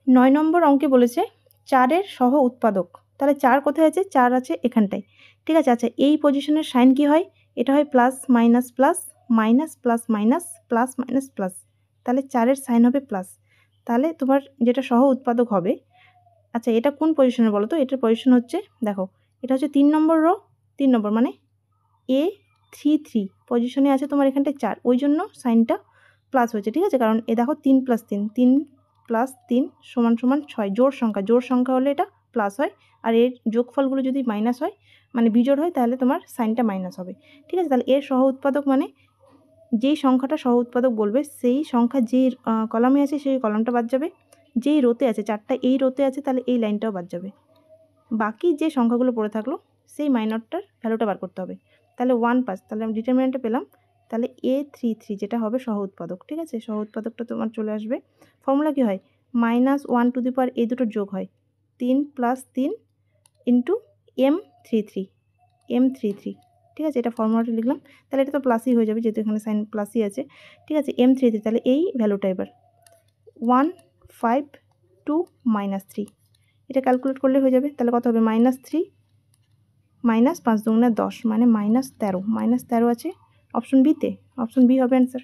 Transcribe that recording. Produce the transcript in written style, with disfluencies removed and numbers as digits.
9 নম্বর অঙ্কে বলেছে 4 এর সহ উৎপাদক। তাহলে 4 কোথায় আছে? 4 আছে এখানটায়। ঠিক আছে? আচ্ছা এই পজিশনের সাইন কি হয়? এটা হয় plus minus plus, minus plus minus, plus minus plus. তাহলে 4 এর সাইন হবে প্লাস। তাহলে তোমার যেটা সহ উৎপাদক হবে, আচ্ছা এটা কোন পজিশনে বলো তো? এটার পজিশন হচ্ছে, দেখো এটা হচ্ছে 3 নম্বর রো, 3 নম্বর মানে A33 পজিশনে আছে তোমার এখানটায় 4, ওই জন্য সাইনটা প্লাস হয়েছে। ঠিক আছে? কারণ এ দেখো 3 + 3, 3 + 3 = 6, জোড় সংখ্যা হলে এটা প্লাস হয়, আর এর যোগফলগুলো যদি মাইনাস হয় মানে বিজোড় হয় তাহলে তোমার সাইনটা মাইনাস হবে। ঠিক আছে? তাহলে এর সহ উৎপাদক মানে যেই সংখ্যাটা সহ উৎপাদক বলবে সেই সংখ্যা যে কলামে আছে সেই কলামটা বাদ যাবে, যেই রোতে আছে 4টা এই রোতে আছে তাহলে এই লাইনটাও বাদ যাবে, বাকি যে সংখ্যাগুলো পড়ে থাকলো সেই মাইনরটার ভ্যালুটা বার করতে হবে। তাহলে 1 পাস, তাহলে আমি ডিটারমিনেন্টটা পেলাম। তাহলে A33 যেটা হবে সহ উৎপাদক। ঠিক আছে? সহ উৎপাদকটা তোমার চলে আসবে। ফর্মুলা কি হয়? -1 এই দুটোর যোগ হয় 3 + 3 ইন্টু M33, M33। ঠিক আছে? এটা ফর্মুলাটা লিখলাম। তাহলে এটা তো প্লাসই হয়ে যাবে যেহেতু এখানে সাইন প্লাসই আছে। ঠিক আছে? M33 তাহলে এই ভ্যালুটা এবার 152 - 3, এটা ক্যালকুলেট করলে হয়ে যাবে। তাহলে কত হবে? -3 -5 × 10 মানে -13, -13 আছে অপশন বিতে। অপশন বি হবে অ্যান্সার।